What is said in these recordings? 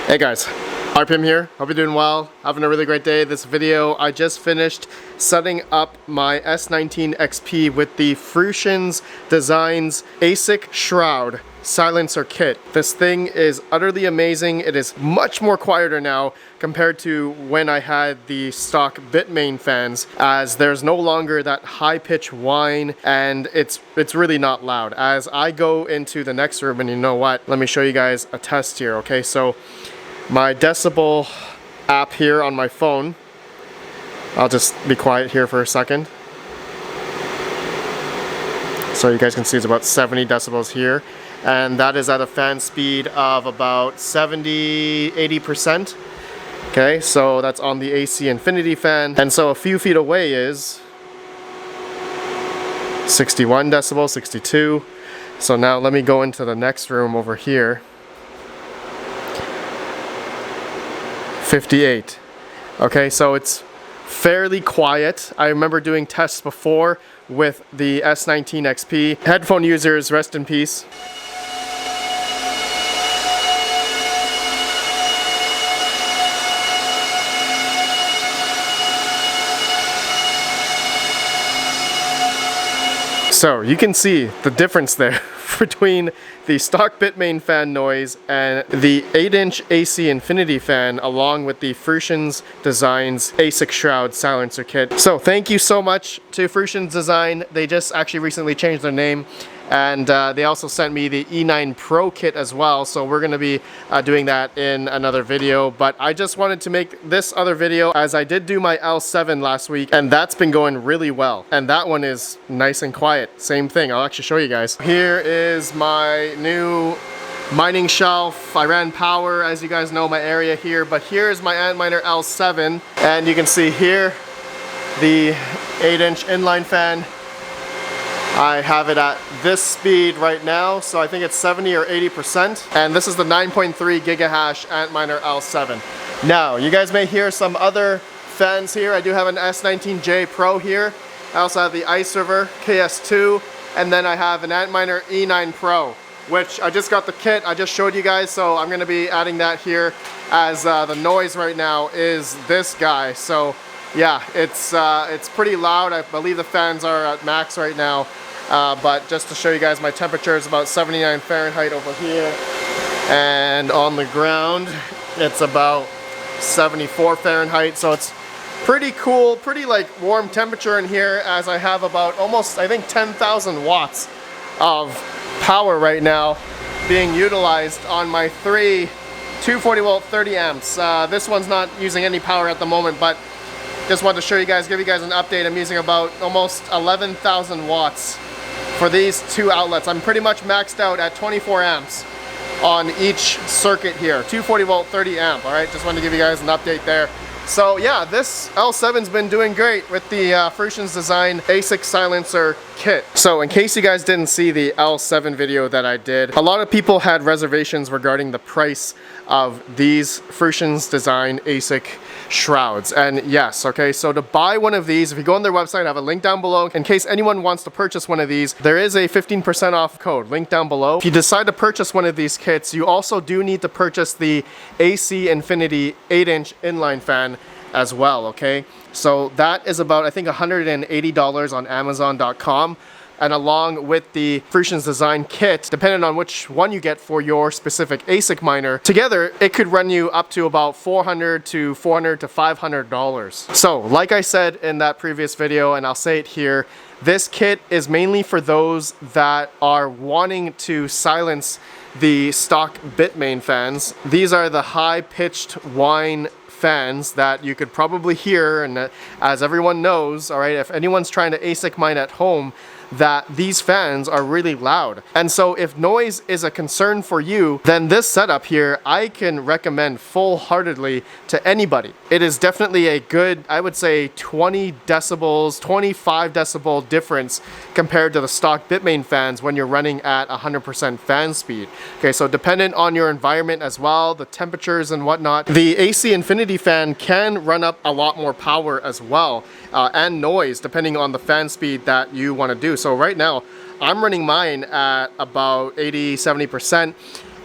Hey guys, RPM here. Hope you're doing well. Having a really great day. This video, I just finished setting up my S19 XP with the Fruition's Designs ASIC Shroud silencer kit. This thing is utterly amazing. It is much more quieter now compared to when I had the stock Bitmain fans, as there's no longer that high-pitched whine and it's really not loud. As I go into the next room, and you know what, let me show you guys a test here. Okay, so my Decibel app here on my phone, I'll just be quiet here for a second so you guys can see it's about 70 decibels here, and that is at a fan speed of about 70-80%. Okay, so that's on the AC Infinity fan, and so a few feet away is 61 decibels, 62. So now let me go into the next room over here. 58. Okay, so it's fairly quiet. I remember doing tests before with the S19 XP. Headphone users, rest in peace. So you can see the difference there between the stock Bitmain fan noise and the 8-inch AC Infinity fan, along with the Fruition's Designs ASIC Shroud silencer kit. So thank you so much to Fruition's Design. They just actually recently changed their name, and they also sent me the E9 Pro kit as well, so we're going to be doing that in another video. But I just wanted to make this other video as I did do my L7 last week, and that's been going really well, and that one is nice and quiet. Same thing, I'll actually show you guys. Here is my new mining shelf. I ran power, as you guys know, my area here, but here's my Antminer L7, and you can see here the 8-inch inline fan. I have it at this speed right now, so I think it's 70 or 80%. And this is the 9.3 gigahash Antminer L7. Now, you guys may hear some other fans here. I do have an S19J Pro here. I also have the Ice River KS2, and then I have an Antminer E9 Pro, which I just got the kit. I just showed you guys, so I'm going to be adding that here, as the noise right now is this guy. So yeah, it's pretty loud. I believe the fans are at max right now. But just to show you guys, my temperature is about 79 Fahrenheit over here, and on the ground it's about 74 Fahrenheit, so it's pretty cool, pretty like warm temperature in here, as I have about almost, I think, 10,000 watts of power right now being utilized on my three 240 volt 30 amps. This one's not using any power at the moment, but just wanted to show you guys, give you guys an update. I'm using about almost 11,000 watts for these two outlets. I'm pretty much maxed out at 24 amps on each circuit here. 240 volt 30 amp, all right? Just wanted to give you guys an update there. So yeah, this L7's been doing great with the Fruition's Design ASIC silencer kit. So in case you guys didn't see the L7 video that I did, a lot of people had reservations regarding the price of these Fruition's Design ASIC shrouds. And yes, okay, so to buy one of these, if you go on their website, I have a link down below. In case anyone wants to purchase one of these, there is a 15% off code, link down below. If you decide to purchase one of these kits, you also do need to purchase the AC Infinity 8-inch inline fan as well, okay? So that is about, I think, $180 on Amazon.com. And along with the Fruition's Design kit, depending on which one you get for your specific ASIC miner, together it could run you up to about $400 to $500. So like I said in that previous video, and I'll say it here, this kit is mainly for those that are wanting to silence the stock Bitmain fans. These are the high-pitched whine fans that you could probably hear, and as everyone knows, all right, if anyone's trying to ASIC mine at home, that these fans are really loud. And so if noise is a concern for you, then this setup here I can recommend full-heartedly to anybody. It is definitely a good, I would say, 20 decibels, 25 decibel difference compared to the stock Bitmain fans when you're running at 100% fan speed. Okay, so dependent on your environment as well, the temperatures and whatnot, the AC Infinity fan can run up a lot more power as well, and noise depending on the fan speed that you want to do. So right now I'm running mine at about 80-70%,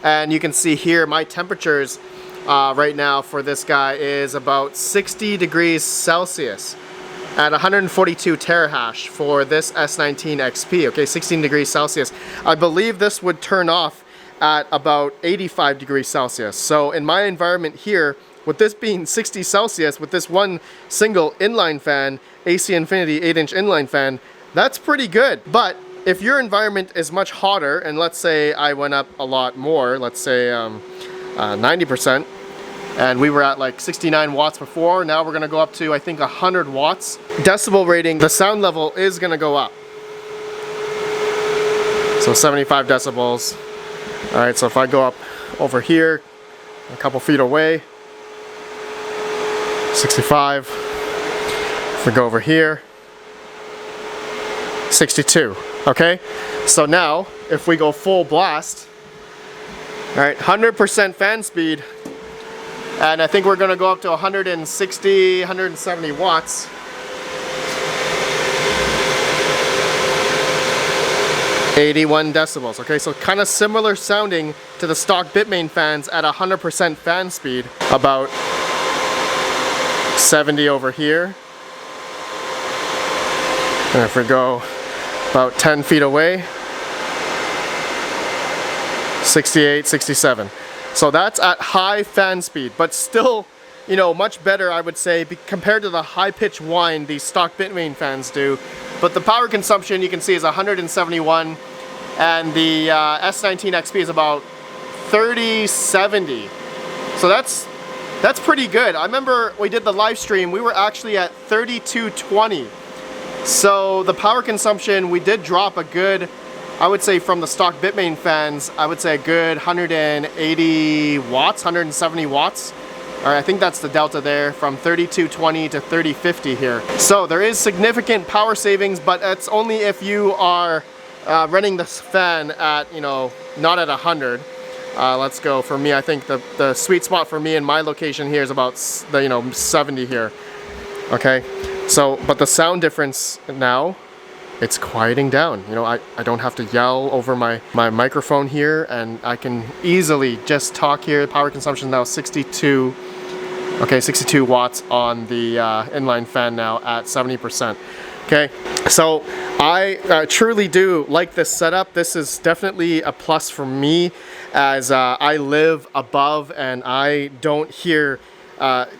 and you can see here my temperatures right now for this guy is about 60 degrees Celsius at 142 terahash for this S19 XP, okay, 16 degrees Celsius. I believe this would turn off at about 85 degrees Celsius. So in my environment here, with this being 60 Celsius, with this one single inline fan, AC Infinity 8-inch inline fan, that's pretty good. But if your environment is much hotter, and let's say I went up a lot more, let's say 90%, and we were at like 69 watts before, now we're gonna go up to I think 100 watts. Decibel rating, the sound level is gonna go up. So 75 decibels. All right, so if I go up over here, a couple feet away, 65. If we go over here, 62, okay? So now, if we go full blast, all right, 100% fan speed, and I think we're gonna go up to 160, 170 watts. .81 decibels, okay, so kind of similar sounding to the stock Bitmain fans at 100% fan speed, about 70 over here. And if we go about 10 feet away, 68, 67. So that's at high fan speed, but still, you know, much better, I would say, compared to the high-pitched whine these stock Bitmain fans do. But the power consumption you can see is 171, and the S19 XP is about 3070. So that's pretty good. I remember we did the live stream, we were actually at 3220. So the power consumption, we did drop a good, I would say from the stock Bitmain fans, I would say a good 180 watts, 170 watts. All right, I think that's the delta there from 3220 to 3050 here. So there is significant power savings, but that's only if you are running this fan at, you know, not at 100. Let's go, for me, I think the sweet spot for me in my location here is about, 70 here. Okay, so, but the sound difference now, it's quieting down. You know, I don't have to yell over my microphone here, and I can easily just talk here. Power consumption now 62. Okay, 62 watts on the inline fan now at 70%. Okay, so I truly do like this setup. This is definitely a plus for me, as I live above and I don't hear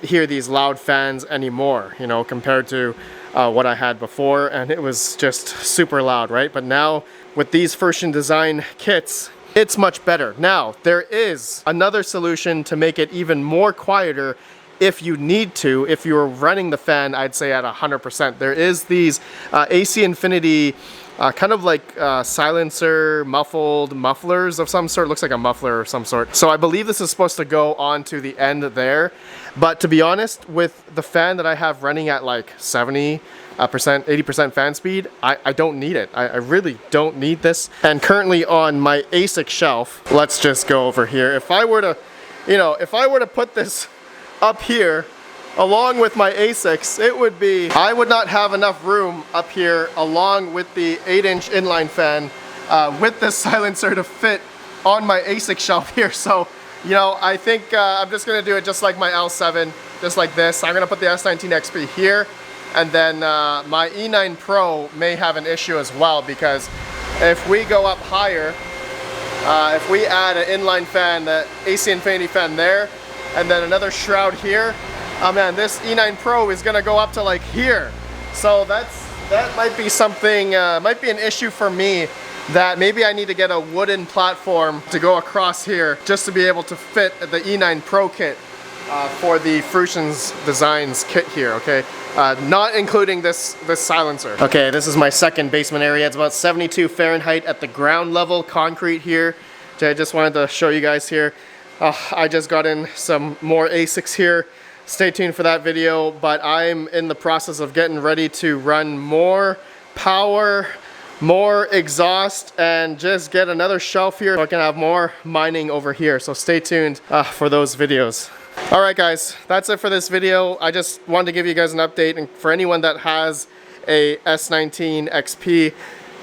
these loud fans anymore, you know, compared to what I had before, and it was just super loud, right? But now with these Fruition design kits, it's much better. Now, there is another solution to make it even more quieter if you need to. If you're running the fan, I'd say at 100%. There is these AC Infinity kind of like silencer muffled mufflers of some sort. Looks like a muffler of some sort. So I believe this is supposed to go on to the end there. But to be honest, with the fan that I have running at like 70%, 80% fan speed, I don't need it. I really don't need this. And currently on my ASIC shelf, let's just go over here. If I were to, if I were to put this up here along with my ASICs, it would be, I would not have enough room up here along with the 8-inch inline fan with this silencer to fit on my ASIC shelf here. So, I think I'm just gonna do it just like my L7, just like this. I'm gonna put the S19 XP here, and then my E9 Pro may have an issue as well, because if we go up higher, if we add an inline fan, the AC Infinity fan there, and then another shroud here, oh man, this E9 Pro is gonna go up to like here. So that might be something, might be an issue for me, that maybe I need to get a wooden platform to go across here just to be able to fit the E9 Pro kit for the Fruition's Designs kit here, okay? Not including this silencer. Okay, this is my second basement area. It's about 72 Fahrenheit at the ground level, concrete here. which I just wanted to show you guys here. I just got in some more ASICs here. Stay tuned for that video, but I'm in the process of getting ready to run more power, more exhaust, and just get another shelf here so I can have more mining over here. So stay tuned for those videos. Alright guys, that's it for this video. I just wanted to give you guys an update, and for anyone that has a S19 XP,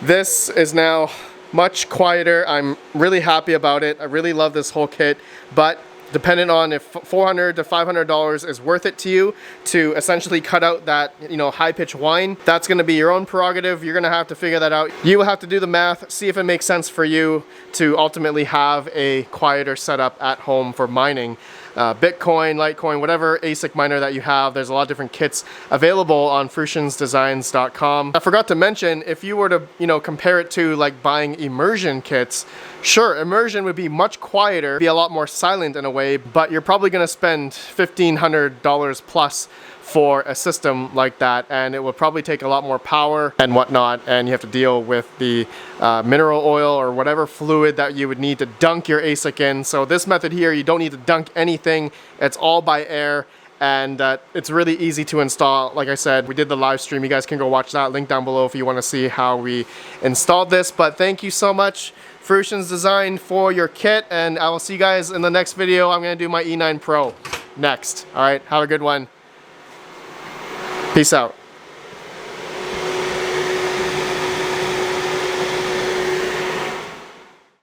this is now much quieter. I'm really happy about it. I really love this whole kit, but depending on if $400 to $500 is worth it to you to essentially cut out that, you know, high-pitched whine. That's going to be your own prerogative. You're going to have to figure that out. You will have to do the math, see if it makes sense for you to ultimately have a quieter setup at home for mining. Bitcoin, Litecoin, whatever ASIC miner that you have, there's a lot of different kits available on fruitionsdesigns.com. I forgot to mention, if you were to, you know, compare it to like buying immersion kits, sure, immersion would be much quieter, be a lot more silent in a way, but you're probably going to spend $1,500 plus for a system like that, and it will probably take a lot more power and whatnot, and you have to deal with the mineral oil or whatever fluid that you would need to dunk your ASIC in. So this method here, you don't need to dunk anything. It's all by air, and it's really easy to install. Like I said, we did the live stream. You guys can go watch that, link down below if you want to see how we installed this. But thank you so much, Fruition's Design, for your kit, and I will see you guys in the next video. I'm going to do my E9 Pro next. All right, have a good one. Peace out.